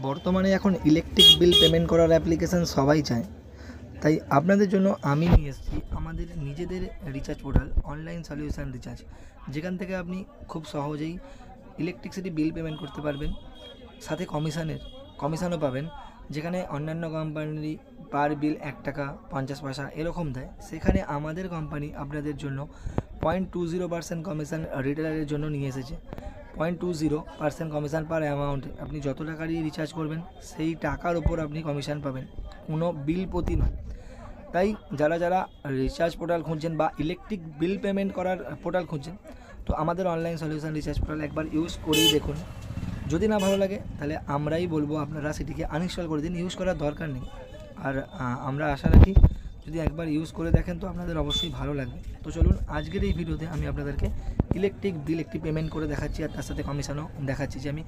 বর্তমানে এখন electric bill payment করার অ্যাপ্লিকেশান সবাই চায়, তাই আপনাদের জন্য আমি নিয়ে এসেছি আমাদের নিজেদের recharge portal online solution recharge, যেখান থেকে আপনি খুব সহজেই ইলেকট্রিসিটি বিল পেমেন্ট করতে পারবেন, সাথে কমিশনও পাবেন। যেখানে অন্যান্য কোম্পানি পার বিল 1 টাকা 50 পয়সা এরকম দেয়, সেখানে আমাদের কোম্পানি আপনাদের জন্য 0.20% কমিশন রিটেলারের জন্য নিয়ে এসেছে। 0.20% কমিশন পার অ্যামাউন্টে আপনি যত টাকারই রিচার্জ করবেন সেই টাকার ওপর আপনি কমিশন পাবেন, কোনো বিল প্রতি নয়। তাই যারা রিচার্জ পোর্টাল খুঁজছেন বা ইলেকট্রিক বিল পেমেন্ট করার পোর্টাল খুঁজছেন, তো আমাদের অনলাইন সলিউশন রিচার্জ পোর্টাল একবার ইউজ করেই দেখুন। যদি না ভালো লাগে তাহলে আমরাই বলবো আপনারা সেটিকে আনইনস্টল করে দিন, ইউজ করার দরকার নেই। আর আমরা আশা রাখি যদি একবার ইউজ করে দেখেন তো আপনাদের অবশ্যই ভালো লাগবে। তো চলুন আজকের এই ভিডিওতে আমি আপনাদেরকে ইলেকট্রিক বিল একটি পেমেন্ট করে দেখাচ্ছি, আর তার সাথে কমিশনও দেখাচ্ছি যে আমি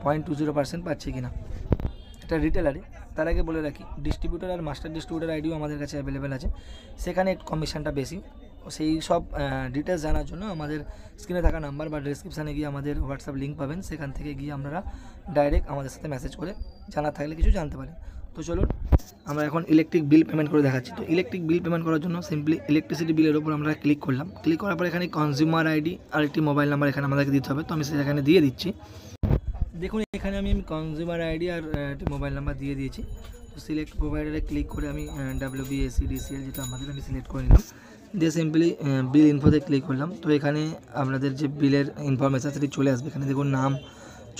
0.20% পাচ্ছি কিনা। এটা রিটেলারে। তার আগে বলে রাখি, ডিস্ট্রিবিউটার আর মাস্টার ডিস্ট্রিবিউটার আইডিও আমাদের কাছে অ্যাভেলেবেল আছে, সেখানে কমিশনটা বেশি। সেই সব ডিটেলস জানার জন্য আমাদের স্ক্রিনে থাকা নাম্বার বা ডেসক্রিপশানে গিয়ে আমাদের হোয়াটসঅ্যাপ লিঙ্ক পাবেন, সেখান থেকে গিয়ে আপনারা ডাইরেক্ট আমাদের সাথে মেসেজ করে জানার থাকলে কিছু জানতে পারেন। তো চলুন আমরা এখন ইলেকট্রিক বিল পেমেন্ট করে দেখাচ্ছি। তো ইলেকট্রিক বিল পেমেন্ট করার জন্য সিম্পলি ইলেকট্রিসিটি বিলের উপর আমরা ক্লিক করলাম। ক্লিক করার পর এখানে কনজিউমার আইডি আর একটি মোবাইল নাম্বার এখানে আমাদেরকে দিতে হবে, তো আমি সেখানে দিয়ে দিচ্ছি। দেখুন এখানে আমি কনজিউমার আইডি আর একটি মোবাইল নাম্বার দিয়ে দিয়েছি। তো সিলেক্ট প্রোভাইডারে ক্লিক করে আমি WBACDCL যেটা আমাদের আমি সিলেক্ট করে নিলাম, দিয়ে সিম্পলি বিল ইনফোতে ক্লিক করলাম। তো এখানে আপনাদের যে বিলের ইনফরমেশান সেটি চলে আসবে। এখানে দেখুন নাম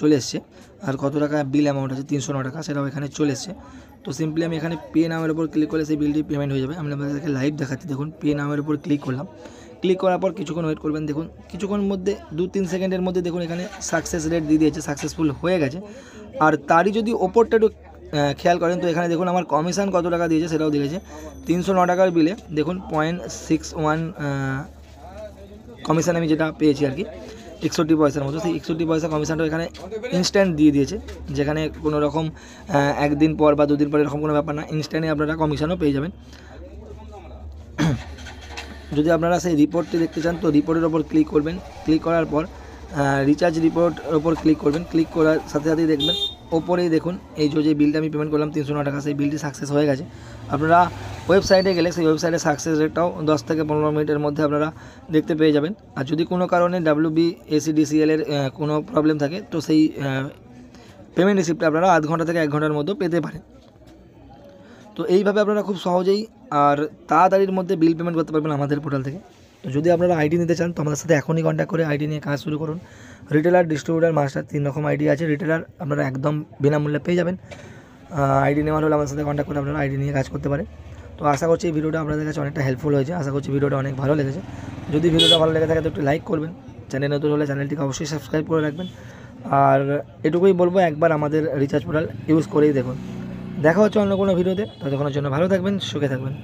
চলে এসছে, আর কত টাকা বিল অ্যামাউন্ট আছে 309 টাকা, সেটাও এখানে চলে এসছে। তো সিম্পলি আমি এখানে পে নামের উপর ক্লিক করলে সেই বিলটি পেমেন্ট হয়ে যাবে। আমি আপনাদেরকে লাইভ দেখাচ্ছি। দেখুন পে নামের উপর ক্লিক করলাম। ক্লিক করার পর কিছুক্ষণ ওয়েট করবেন। দেখুন কিছুক্ষণ মধ্যে 2-3 সেকেন্ডের মধ্যে দেখুন এখানে সাকসেস রেট দিয়ে দিয়েছে, সাকসেসফুল হয়ে গেছে। আর তারই যদি ওপরটা একটু খেয়াল করেন তো এখানে দেখুন আমার কমিশন কত টাকা দিয়েছে সেটাও দিয়েছে। 309 টাকার বিলে দেখুন 0.61 কমিশন আমি যেটা পেয়েছি আর কি 61 পয়সার মতো, সেই 61 পয়সা কমিশনটা এখানে ইনস্ট্যান্ট দিয়ে দিয়েছে। যেখানে কোনো রকম একদিন পর বা 2 দিন পর এরকম কোনো ব্যাপার না, ইনস্ট্যান্টে আপনারা কমিশনও পেয়ে যাবেন। যদি আপনারা সেই রিপোর্টটি দেখতে চান তো রিপোর্টের ওপর ক্লিক করবেন। ক্লিক করার পর রিচার্জ রিপোর্টের ওপর ক্লিক করবেন। ক্লিক করার সাথে সাথেই দেখবেন ওপরেই দেখুন এই যে বিলটা আমি পেমেন্ট করলাম 309 টাকা, সেই বিলটি সাকসেস হয়ে গেছে। আপনারা ওয়েবসাইটে গেলে সেই ওয়েবসাইটে সাকসেস রেটটাও 10 থেকে 15 মিনিটের মধ্যে আপনারা দেখতে পেয়ে যাবেন। আর যদি কোনো কারণে WBACDCL এর কোনো প্রবলেম থাকে তো সেই পেমেন্ট রিসিপ্টটা আপনারা আধ ঘন্টা থেকে 1 ঘন্টার মধ্যে পেতে পারেন। তো এইভাবে আপনারা খুব সহজেই আর তাড়াতাড়ির মধ্যে বিল পেমেন্ট করতে পারবেন আমাদের পোর্টাল থেকে। তো যদি আপনারা আইডি নিতে চান তো আমাদের সাথে এখনই কন্ট্যাক্ট করে আইডি নিয়ে কাজ শুরু করুন। রিটেলার, ডিস্ট্রিবিউটার, মাস্টার 3 রকম আইডি আছে। রিটেলার আপনারা একদম বিনামূল্যে পেয়ে যাবেন। আইডি নেওয়ার হলে আমাদের সাথে কন্ট্যাক্ট করে আপনারা আইডি নিয়ে কাজ করতে পারেন। তো আশা করছি এই ভিডিওটা আপনাদের কাছে অনেকটা হেল্পফুল হয়েছে। আশা করছি ভিডিওটা অনেক ভালো লেগেছে। যদি ভিডিওটা ভালো লেগে থাকে তো একটু লাইক করবেন, চ্যানেল নতুন হলে চ্যানেলটিকে অবশ্যই সাবস্ক্রাইব করে রাখবেন। আর এটুকুই বলবো, একবার আমাদের রিচার্জ পোর্টাল ইউজ করেই দেখুন। দেখা হচ্ছে অন্য কোনো ভিডিওতে, ততক্ষণের জন্য ভালো থাকবেন, সুখে থাকবেন।